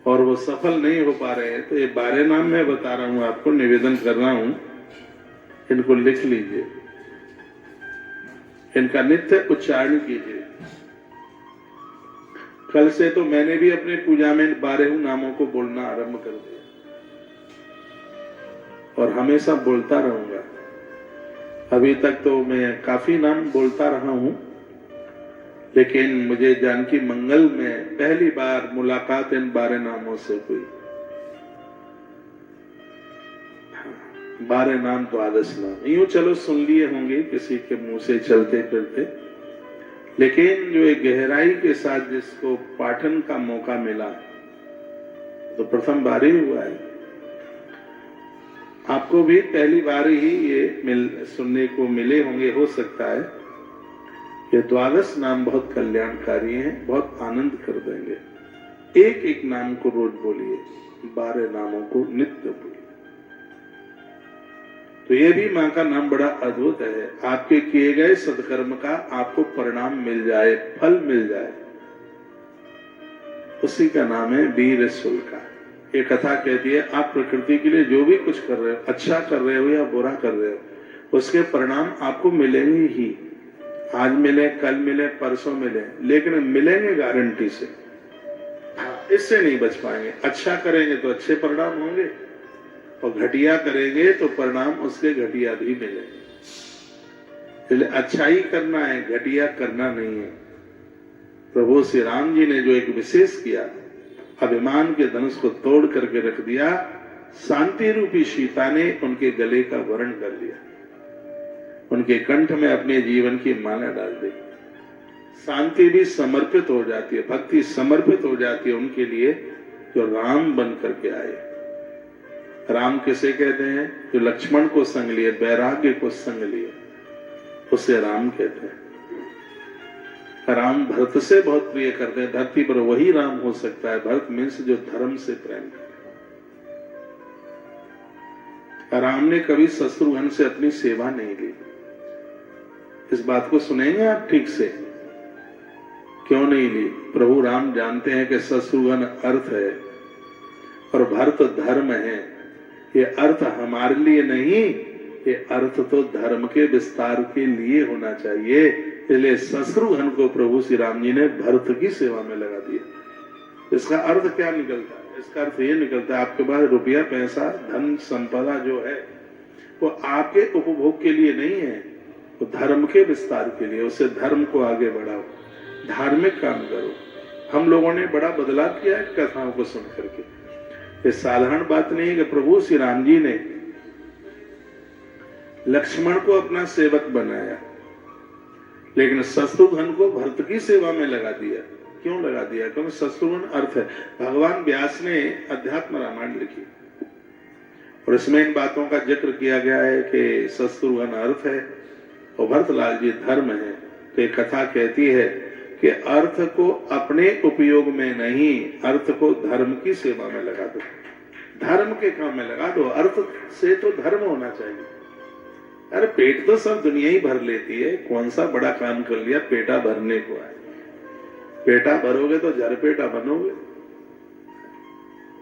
और वो सफल नहीं हो पा रहे हैं, तो ये 12 नाम मैं बता रहा हूं आपको, निवेदन कर रहा हूं, इनको लिख लीजिए, इनका नित्य उच्चारण कीजिए। कल से तो मैंने भी अपने पूजा में 12 नामों को बोलना आरंभ कर दिया और हमेशा बोलता रहूंगा। अभी तक तो मैं काफी नाम बोलता रहा हूं, लेकिन मुझे जानकी मंगल में पहली बार मुलाकात इन 12 नामों से हुई। 12 नाम, 12 नाम यूं चलो सुन लिए होंगे किसी के मुंह से चलते फिरते, लेकिन जो एक गहराई के साथ जिसको पाठन का मौका मिला, तो प्रथम बार ही हुआ है। आपको भी पहली बार ही ये सुनने को मिले होंगे, हो सकता है। ये 12 नाम बहुत कल्याणकारी हैं, बहुत आनंद कर देंगे। एक एक नाम को रोज बोलिए, 12 नामों को नित्य बोलिए। तो ये भी मां का नाम बड़ा अद्भुत है। आपके किए गए सत्कर्म का आपको परिणाम मिल जाए, फल मिल जाए, उसी का नाम है वीर शुल्का। ये कथा कहती है आप प्रकृति के लिए जो भी कुछ कर रहे हो, अच्छा कर रहे हो या बुरा कर रहे हो, उसके परिणाम आपको मिलेंगे ही। आज मिले, कल मिले, परसों मिले, लेकिन मिलेंगे गारंटी से। इससे नहीं बच पाएंगे। अच्छा करेंगे तो अच्छे परिणाम होंगे, और घटिया करेंगे तो परिणाम उसके घटिया भी मिलेंगे। इसलिए अच्छा ही करना है, घटिया करना नहीं है। प्रभु श्री राम जी ने जो एक विशेष किया, अभिमान के धनुष को तोड़ करके रख दिया, शांति रूपी सीता ने उनके गले का वरण कर लिया, उनके कंठ में अपने जीवन की माला डाल दी। शांति भी समर्पित हो जाती है, भक्ति समर्पित हो जाती है उनके लिए जो राम बन करके आए। राम किसे कहते हैं? जो लक्ष्मण को संग लिए, वैराग्य को संग लिए, उसे राम कहते हैं। राम भरत से बहुत प्रिय करते हैं, धरती पर वही राम हो सकता है, भरत मीन्स जो धर्म से प्रेम करते। राम ने कभी शत्रुघ्न से अपनी सेवा नहीं ली। इस बात को सुनेंगे आप ठीक से, क्यों नहीं ली? प्रभु राम जानते हैं कि शत्रुघ्न अर्थ है और भरत धर्म है, ये अर्थ हमारे लिए नहीं, ये अर्थ तो धर्म के विस्तार के लिए होना चाहिए। इसलिए शत्रुघ्न को प्रभु श्री राम जी ने भरत की सेवा में लगा दिया। इसका अर्थ क्या निकलता है? इसका अर्थ ये निकलता है आपके पास रुपया पैसा धन संपदा जो है वो आपके उपभोग के लिए नहीं है, वो धर्म के विस्तार के लिए। उससे धर्म को आगे बढ़ाओ, धार्मिक काम करो। हम लोगों ने बड़ा बदलाव किया है कथाओं को सुन करके। ये साधारण बात नहीं है कि प्रभु श्री राम जी ने लक्ष्मण को अपना सेवक बनाया, लेकिन शत्रुघ्न को भरत की सेवा में लगा दिया। क्यों लगा दिया? क्योंकि शत्रुघ्न अर्थ है। भगवान व्यास ने अध्यात्म रामायण लिखी और इसमें इन बातों का जिक्र किया गया है कि शत्रुघ्न अर्थ है और भरतलाल जी धर्म है। तो ये कथा कहती है कि अर्थ को अपने उपयोग में नहीं, अर्थ को धर्म की सेवा में लगा दो, धर्म के काम में लगा दो। अर्थ से तो धर्म होना चाहिए। अरे पेट तो सब दुनिया ही भर लेती है, कौन सा बड़ा काम कर लिया पेटा भरने को आए। पेटा भरोगे तो झरपेटा बनोगे।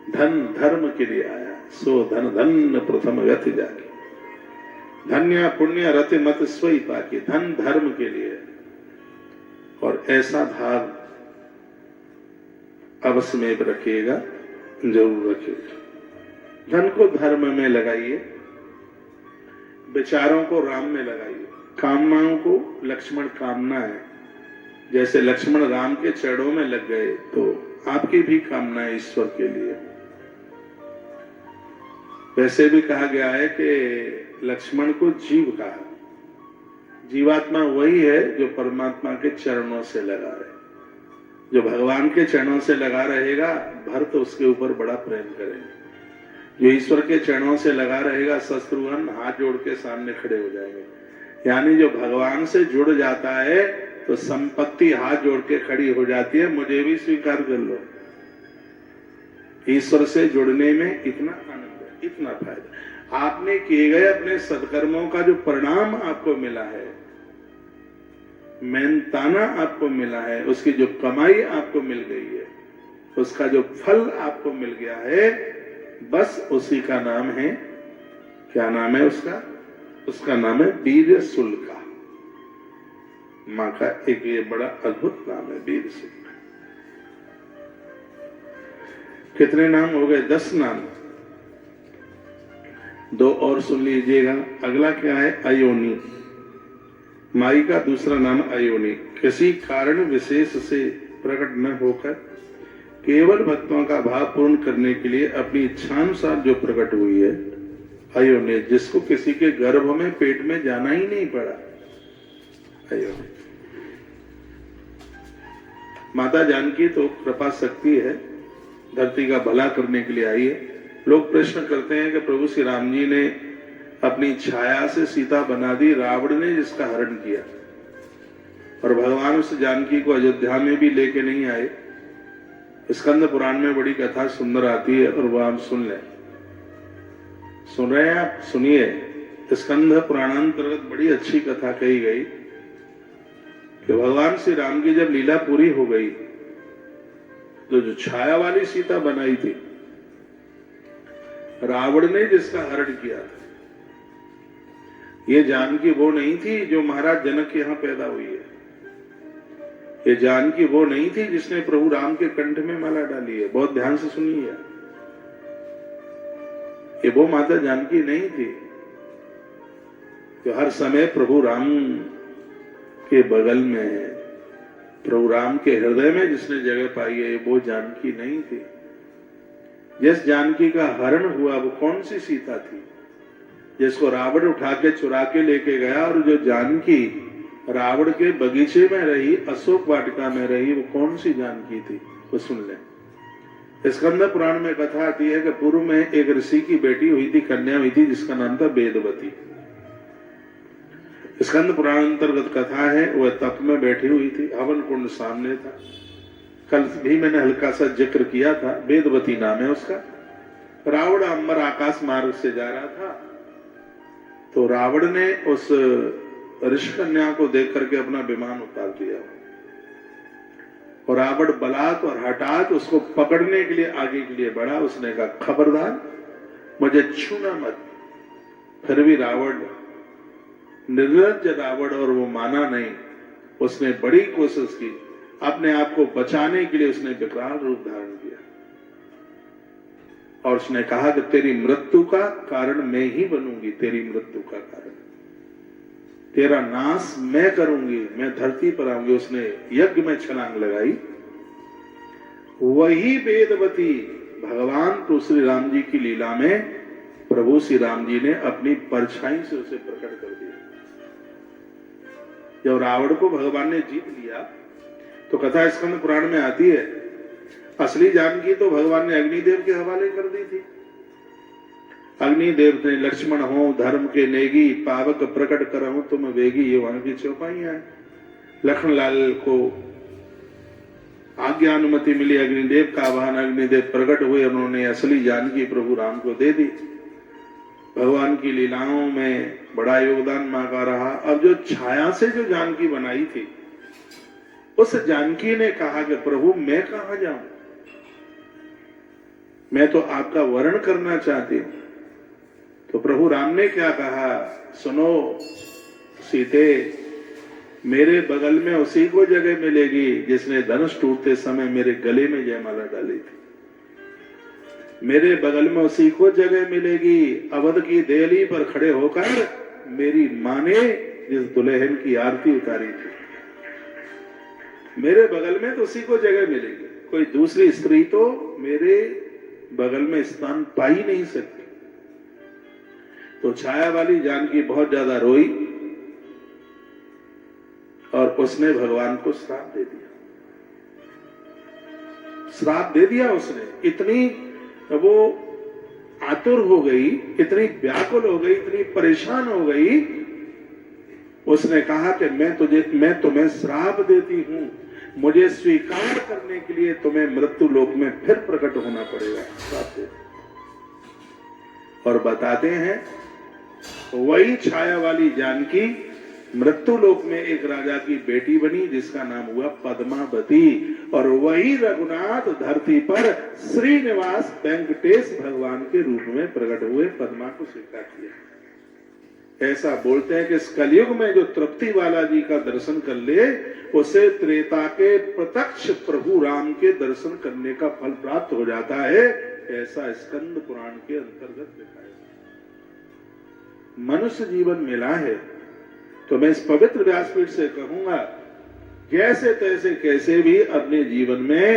धन धर्म के लिए आया, सो धन धन प्रथम व्यति जाके, धन्य पुण्य रति मत स्वई पाकी। धन धर्म के लिए, और ऐसा भाव अवश्य में रखिएगा, जरूर रखिएगा। धन को धर्म में लगाइए, विचारों को राम में लगाइए, कामनाओं को लक्ष्मण कामना है। जैसे लक्ष्मण राम के चरणों में लग गए तो आपकी भी कामना है ईश्वर के लिए। वैसे भी कहा गया है कि लक्ष्मण को जीव कहा। जीवात्मा वही है जो परमात्मा के चरणों से लगा रहे। जो भगवान के चरणों से लगा रहेगा, भरत उसके ऊपर बड़ा प्रेम करेंगे। जो ईश्वर के चरणों से लगा रहेगा, शत्रुघ्न हाथ जोड़ के सामने खड़े हो जाएंगे। यानी जो भगवान से जुड़ जाता है तो संपत्ति हाथ जोड़ के खड़ी हो जाती है। मुझे भी स्वीकार कर लो। ईश्वर से जुड़ने में इतना आनंद है, इतना फायदा। आपने किए गए अपने सत्कर्मों का जो परिणाम आपको मिला है, मेहनताना आपको मिला है, उसकी जो कमाई आपको मिल गई है, उसका जो फल आपको मिल गया है, बस उसी का नाम है, क्या नाम है उसका? उसका नाम है वीर शुल्का। मां का एक ये बड़ा अद्भुत नाम है, वीर शुल्का। कितने नाम हो गए? 10 नाम। 2 और सुन लीजिएगा। अगला क्या है? अयोनी। माई का दूसरा नाम अयोनी। किसी कारण विशेष से प्रकट न होकर केवल भक्तों का भाव पूर्ण करने के लिए अपनी इच्छानुसार जो प्रकट हुई है, अयोनी, जिसको किसी के गर्भ में पेट में जाना ही नहीं पड़ा। अयोनी माता जानकी तो कृपा शक्ति है, धरती का भला करने के लिए आई है। लोग प्रश्न करते हैं कि प्रभु श्री राम जी ने अपनी छाया से सीता बना दी, रावण ने जिसका हरण किया, और भगवान उस जानकी को अयोध्या में भी लेके नहीं आए। स्कंद पुराण में बड़ी कथा सुंदर आती है और वह हम सुन लें। सुन रहे हैं आप? सुनिए। स्कंद पुराणांतर्गत बड़ी अच्छी कथा कही गई कि भगवान श्री राम की जब लीला पूरी हो गई तो जो छाया वाली सीता बनाई थी, रावण ने जिसका हरण किया था, ये जानकी वो नहीं थी जो महाराज जनक के यहां पैदा हुई है। ये जानकी वो नहीं थी जिसने प्रभु राम के कंठ में माला डाली है। बहुत ध्यान से सुनिए। ये वो माता जानकी नहीं थी जो हर समय प्रभु राम के बगल में है, प्रभु राम के हृदय में जिसने जगह पाई है, वो जानकी नहीं थी। जिस जानकी का हरण हुआ वो कौन सी सीता थी? जिसको रावण उठा के चुरा के लेके गया, और जो जानकी रावण के बगीचे में रही, अशोक वाटिका में रही, वो कौन सी जानकी थी? वो सुन लें। स्कंद पुराण में कथा आती है कि पूर्व में एक ऋषि की बेटी हुई थी, कन्या हुई थी, जिसका नाम था वेदवती। स्कंद पुराण अंतर्गत कथा है। वह तप में बैठी हुई थी, हवन कुंड सामने था। कल भी मैंने हल्का सा जिक्र किया था, वेदवती नाम है उसका। रावण अंबर आकाश मार्ग से जा रहा था, तो रावण ने उस ऋषि कन्या को देख करके अपना विमान उतार दिया, और रावण बलात् और हठात उसको पकड़ने के लिए आगे के लिए बढ़ा। उसने कहा, खबरदार, मुझे छूना मत। फिर भी रावण, निर्लज्ज रावण, और वो माना नहीं। उसने बड़ी कोशिश की, अपने आप को बचाने के लिए उसने विकराल रूप धारण किया और उसने कहा कि तेरी मृत्यु का कारण मैं ही बनूंगी, तेरी मृत्यु का कारण, तेरा नाश मैं करूंगी, मैं धरती पर आऊंगी। उसने यज्ञ में छलांग लगाई। वही वेदवती भगवान तो श्री राम जी की लीला में प्रभु श्री राम जी ने अपनी परछाई से उसे प्रकट कर दिया। जब रावण को भगवान ने जीत लिया तो कथा स्कंद पुराण में आती है, असली जानकी तो भगवान ने अग्निदेव के हवाले कर दी थी। अग्निदेव ने लक्ष्मण हो धर्म के नेगी, पावक प्रकट करहूं तुम वेगी, ये वहां की चौपाइयां है। लखनलाल को आज्ञा अनुमति मिली, अग्निदेव का आह्वान, अग्निदेव प्रकट हुए, उन्होंने असली जानकी प्रभु राम को दे दी। भगवान की लीलाओं में बड़ा योगदान मां का रहा। अब जो छाया से जो जानकी बनाई थी, उस जानकी ने कहा कि प्रभु मैं कहां जाऊं, मैं तो आपका वर्ण करना चाहती हूं। तो प्रभु राम ने क्या कहा, सुनो सीते, मेरे बगल में उसी को जगह मिलेगी जिसने धनुष टूटते समय मेरे गले में जयमाला डाली थी। मेरे बगल में उसी को जगह मिलेगी अवध की देहली पर खड़े होकर मेरी मां ने जिस दुल्हन की आरती उतारी थी। मेरे बगल में तो उसी को जगह मिलेगी, कोई दूसरी स्त्री तो मेरे बगल में स्थान पा ही नहीं सकती। तो छाया वाली जानकी बहुत ज्यादा रोई और उसने भगवान को श्राप दे दिया। श्राप दे दिया उसने। इतनी वो आतुर हो गई, इतनी व्याकुल हो गई, इतनी परेशान हो गई, उसने कहा कि मैं तुम्हें श्राप देती हूं, मुझे स्वीकार करने के लिए तुम्हें मृत्यु लोक में फिर प्रकट होना पड़ेगा। श्राप दे। और बताते हैं वही छाया वाली जानकी मृत्यु लोक में एक राजा की बेटी बनी जिसका नाम हुआ पद्मावती, और वही रघुनाथ धरती पर श्रीनिवास वेंकटेश भगवान के रूप में प्रकट हुए, पद्मा को स्वीकार किया। ऐसा बोलते हैं कि इस कलयुग में जो तृप्ति बालाजी का दर्शन कर ले उसे त्रेता के प्रत्यक्ष प्रभु राम के दर्शन करने का फल प्राप्त हो जाता है। ऐसा स्कंद पुराण के अंतर्गत लिखा है। मनुष्य जीवन मिला है तो मैं इस पवित्र व्यासपीठ से कहूंगा, जैसे तैसे कैसे भी अपने जीवन में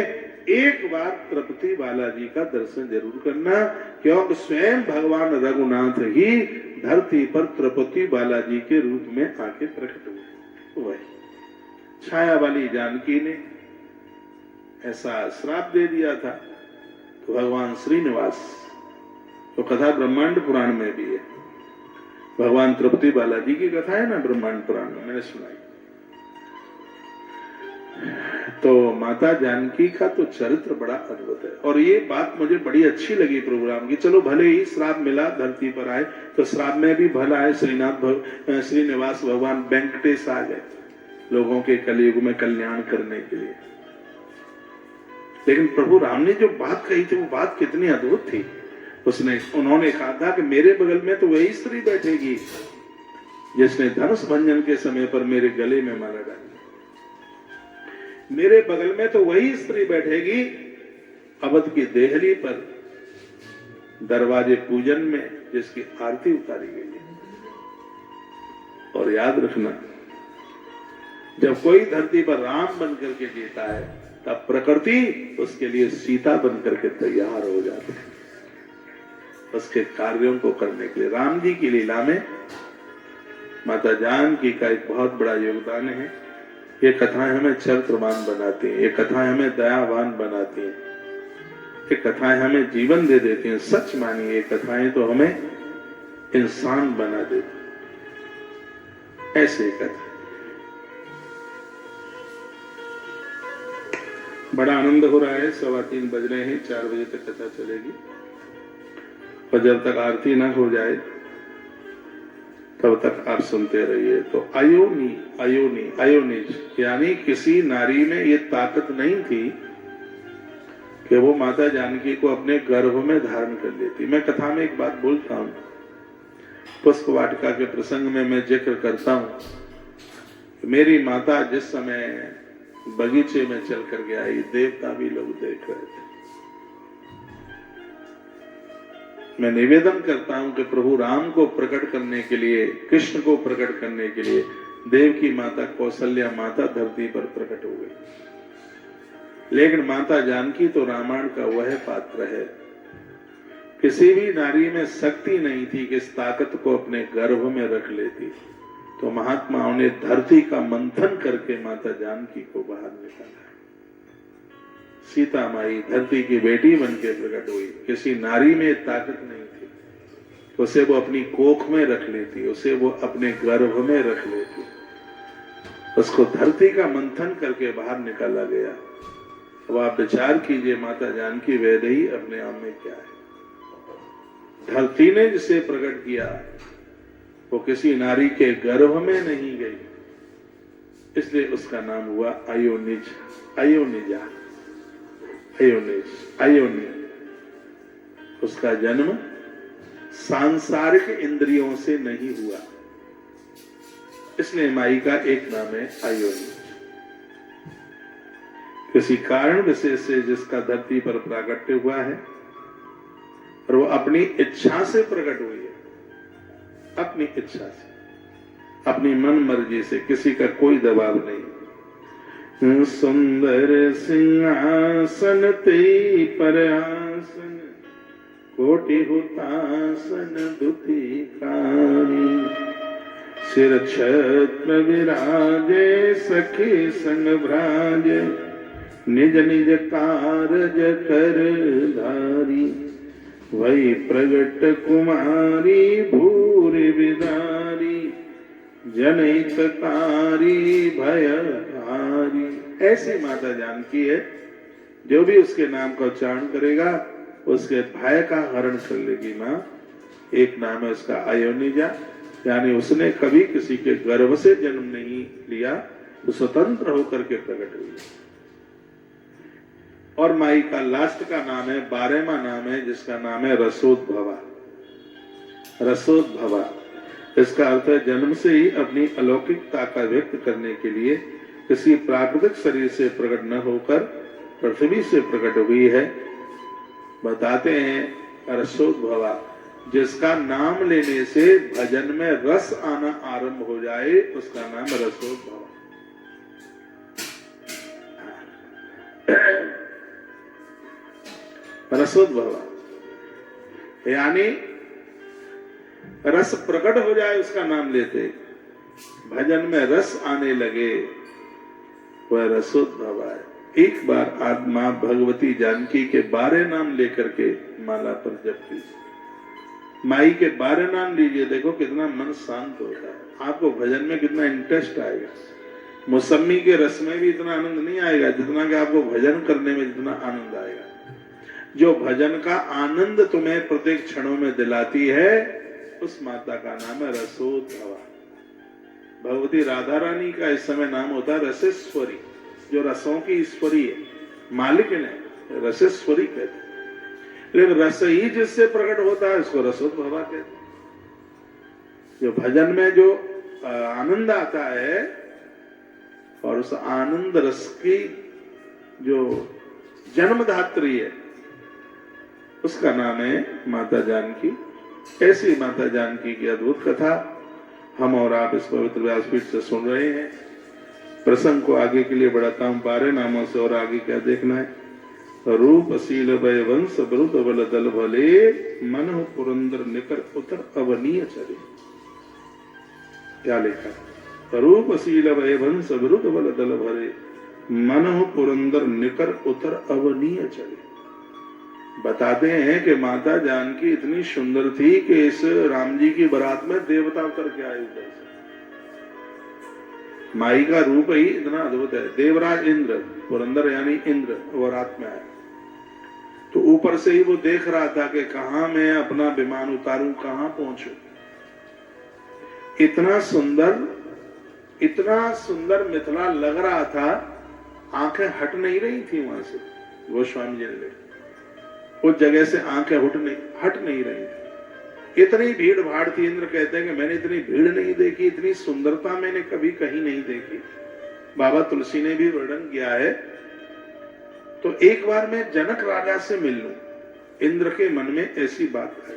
एक बार तृप्ति बालाजी का दर्शन जरूर करना, क्योंकि स्वयं भगवान रघुनाथ ही धरती पर तृप्ति बालाजी के रूप में आके प्रकट हुए। वही छाया वाली जानकी ने ऐसा श्राप दे दिया था। तो भगवान श्रीनिवास, तो कथा ब्रह्मांड पुराण में भी है, भगवान तृप्ति बालाजी की कथा है ना ब्रह्मांड पुराण में, मैंने सुनाई। तो माता जानकी का तो चरित्र बड़ा अद्भुत है। और ये बात मुझे बड़ी अच्छी लगी प्रभु राम की। चलो भले ही श्राप मिला, धरती पर आए तो श्राप में भी भला है, श्रीनिवास भगवान वेंकटेश आ गए लोगों के कलयुग में कल्याण करने के लिए। लेकिन प्रभु राम ने जो बात कही थी वो बात कितनी अद्भुत थी। उन्होंने कहा था कि मेरे बगल में तो वही स्त्री बैठेगी जिसने धनुष भंजन के समय पर मेरे गले में माला डाली। मेरे बगल में तो वही स्त्री बैठेगी अवध की देहली पर दरवाजे पूजन में जिसकी आरती उतारी गई है। और याद रखना, जब कोई धरती पर राम बन करके जीता है तब प्रकृति उसके लिए सीता बन करके तैयार हो जाती है उसके कार्यों को करने के लिए। राम जी की लीला में माता जानकी का एक बहुत बड़ा योगदान है। ये कथाएं हमें चरित्रवान बनाती हैं, ये कथाएं हमें दयावान बनाती हैं, ये कथाएं हमें जीवन दे देती हैं। सच मानिए, ये कथाएं तो हमें इंसान बना देती। ऐसे कथा बड़ा आनंद हो रहा है। 3:15 बज रहे हैं, 4 बजे तक कथा चलेगी और जब तक आरती ना हो जाए तब तक आप सुनते रहिए। तो अयोनिज यानी किसी नारी में ये ताकत नहीं थी कि वो माता जानकी को अपने गर्भ में धारण कर लेती। मैं कथा में एक बात बोलता हूँ, पुष्प वाटिका के प्रसंग में मैं जिक्र करता हूँ, मेरी माता जिस समय बगीचे में चल कर के आई, देवता भी लोग देख रहे थे। मैं निवेदन करता हूं कि प्रभु राम को प्रकट करने के लिए, कृष्ण को प्रकट करने के लिए देव की माता कौशल्या माता धरती पर प्रकट हो गई। लेकिन माता जानकी तो रामायण का वह पात्र है, किसी भी नारी में शक्ति नहीं थी कि इस ताकत को अपने गर्भ में रख लेती। तो महात्माओं ने धरती का मंथन करके माता जानकी को बाहर निकाला। सीता माई धरती की बेटी बन के प्रकट हुई। किसी नारी में ताकत नहीं थी, उसे वो अपनी कोख में रख लेती, उसे वो अपने गर्भ में रख लेती। उसको धरती का मंथन करके बाहर निकाला गया। अब आप विचार कीजिए, माता जानकी वैदेही अपने आप में क्या है। धरती ने जिसे प्रकट किया वो किसी नारी के गर्भ में नहीं गई, इसलिए उसका नाम हुआ अयोनिज, अयोनिजा, अयोनि। उसका जन्म सांसारिक इंद्रियों से नहीं हुआ, इसलिए माई का एक नाम है अयोनि। किसी कारण विशेष से जिसका धरती पर प्राकट्य हुआ है और वो अपनी इच्छा से प्रकट हुई है, अपनी इच्छा से, अपनी मन मर्जी से, किसी का कोई दबाव नहीं। सुंदर सिंहासन ते पर आसन, कोटि हुतासन दुतिकारी। सिर छत्र विराजे सखी संग भ्राजे, निज निज कारज कर धारी। वही प्रगट कुमारी भूरि विदारी, जनहितकारी भयहारी। ऐसी माता जानकी है, जो भी उसके नाम का उच्चारण करेगा उसके भय का हरण कर लेगी माँ। एक नाम है उसका अयोनिजा, यानी उसने कभी किसी के गर्भ से जन्म नहीं लिया, तो स्वतंत्र होकर के प्रकट हुई। और माई का लास्ट का नाम है, 12वां नाम है, जिसका नाम है रसोद्भवा। रसोद्भवा इसका अर्थ है जन्म से ही अपनी अलौकिकता का व्यक्त करने के लिए किसी प्राकृतिक शरीर से प्रकट न होकर पृथ्वी से प्रकट हुई है। बताते हैं रसोद्भवा, जिसका नाम लेने से भजन में रस आना आरंभ हो जाए उसका नाम रसोद्भवा। रसोद्भवा यानी रस प्रकट हो जाए उसका नाम लेते, भजन में रस आने लगे, वह रसोद्भवा है। एक बार आप मां भगवती जानकी के 12 नाम लेकर के माला पर जपती, माई के 12 नाम लीजिए, देखो कितना मन शांत होता है, आपको भजन में कितना इंटरेस्ट आएगा। मौसमी के रस में भी इतना आनंद नहीं आएगा जितना कि आपको भजन करने में जितना आनंद आएगा। जो भजन का आनंद तुम्हें प्रत्येक क्षणों में दिलाती है, उस माता का नाम है रसोद्भवा। भगवती राधा रानी का इस समय नाम होता है रसेश्वरी, जो रसों की ईश्वरी है, मालिक ने रसेश्वरी कहते हैं। लेकिन रस ही जिससे प्रकट होता है उसको रसोद्भवा कहते हैं। जो भजन में जो आनंद आता है और उस आनंद रस की जो जन्मदात्री है, उसका नाम है माता जानकी। ऐसी माता जानकी की अद्भुत कथा हम और आप इस पवित्र व्यासपीठ से सुन रहे हैं। प्रसंग को आगे के लिए बढ़ाता हूं 12 नामों से, और आगे क्या देखना है। रूप शील भय वंश ब्रुत बल दल भले, मन हो पुरंदर निकर उतर अवनीय चले। क्या लिखा? रूप शील भय वंश ब्रुत बल दल भले, मन हो पुरंदर निकर उतर अवनीय चले। बताते हैं कि माता जानकी इतनी सुंदर थी कि इस राम जी की बारात में देवता उतर के आए उधर से। माई का रूप ही इतना अद्भुत है। देवराज इंद्र, पुरंदर यानी इंद्र, वो रात में आए तो ऊपर से ही वो देख रहा था कि कहां मैं अपना विमान उतारूं, कहां पहुंचूं। इतना सुंदर मिथिला लग रहा था, आंखें हट नहीं रही थी वहां से। गोस्वामी जी ने लिखा। उस जगह से आंखें हट नहीं रही थी। इतनी भीड़ भाड़ थी। इंद्र कहते हैं कि मैंने इतनी भीड़ नहीं देखी, इतनी सुंदरता मैंने कभी कहीं नहीं देखी। बाबा तुलसी ने भी वर्णन किया है। तो एक बार मैं जनक राजा से मिल लूं, इंद्र के मन में ऐसी बात आई।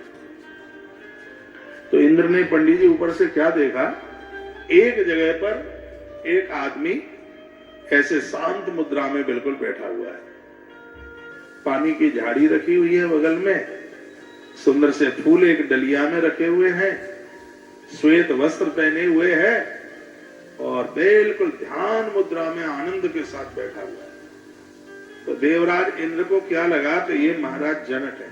तो इंद्र ने पंडित जी ऊपर से क्या देखा, एक जगह पर एक आदमी ऐसे शांत मुद्रा में बिल्कुल बैठा हुआ है। पानी की झाड़ी रखी हुई है बगल में, सुंदर से फूल एक डलिया में रखे हुए हैं, श्वेत वस्त्र पहने हुए हैं और बिल्कुल ध्यान मुद्रा में आनंद के साथ बैठा हुआ है। तो देवराज इंद्र को क्या लगा कि ये महाराज जनक है,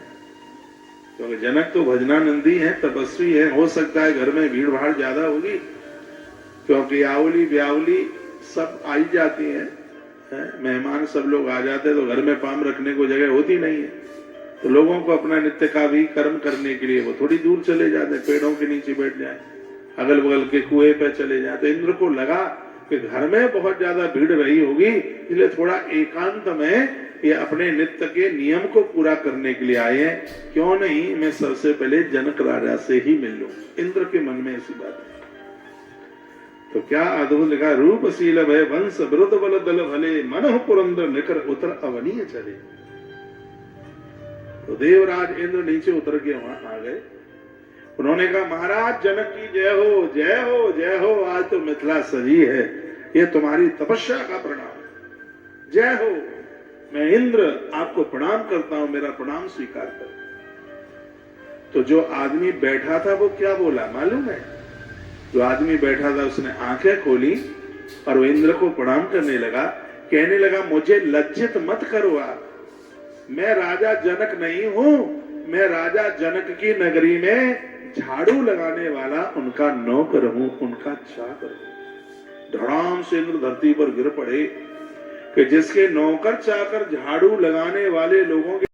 क्योंकि जनक तो भजनानंदी है, तपस्वी है। हो सकता है घर में भीड़ भाड़ ज्यादा होगी, क्योंकि आवली ब्यावली सब आई जाती है, मेहमान सब लोग आ जाते हैं, तो घर में पाम रखने को जगह होती नहीं है। तो लोगों को अपना नित्य का भी कर्म करने के लिए वो थोड़ी दूर चले जाते, पेड़ों के नीचे बैठ जाए, अगल बगल के कुएं पे चले जाते। इंद्र को लगा कि घर में बहुत ज्यादा भीड़ रही होगी, इसलिए थोड़ा एकांत में ये अपने नित्य के नियम को पूरा करने के लिए आए हैं। क्यों नहीं मैं सबसे पहले जनक राजा से ही मिल लूं। इंद्र के मन में ऐसी बात है। तो क्या अद्भुत लिखा, रूपशील भय वंश विरुद्ध बल दल भले, मन पुरंदर निकर उतर अवनीय चले। तो देवराज इंद्र नीचे उतर के वहां आ गए। उन्होंने कहा, महाराज जनक की जय हो, जय हो, जय हो। आज तो मिथिला सजी है, ये तुम्हारी तपस्या का प्रणाम, जय हो। मैं इंद्र आपको प्रणाम करता हूं, मेरा प्रणाम स्वीकार करो। तो जो आदमी बैठा था वो क्या बोला मालूम है? जो आदमी बैठा था उसने आंखें खोली और वो इंद्र को प्रणाम करने लगा। कहने लगा, मुझे लज्जित मत करो आप, मैं राजा जनक नहीं हूं, मैं राजा जनक की नगरी में झाड़ू लगाने वाला उनका नौकर हूं, उनका चाकर हूं। धड़ाम से इंद्र धरती पर गिर पड़े कि जिसके नौकर चाकर झाड़ू लगाने वाले लोगों के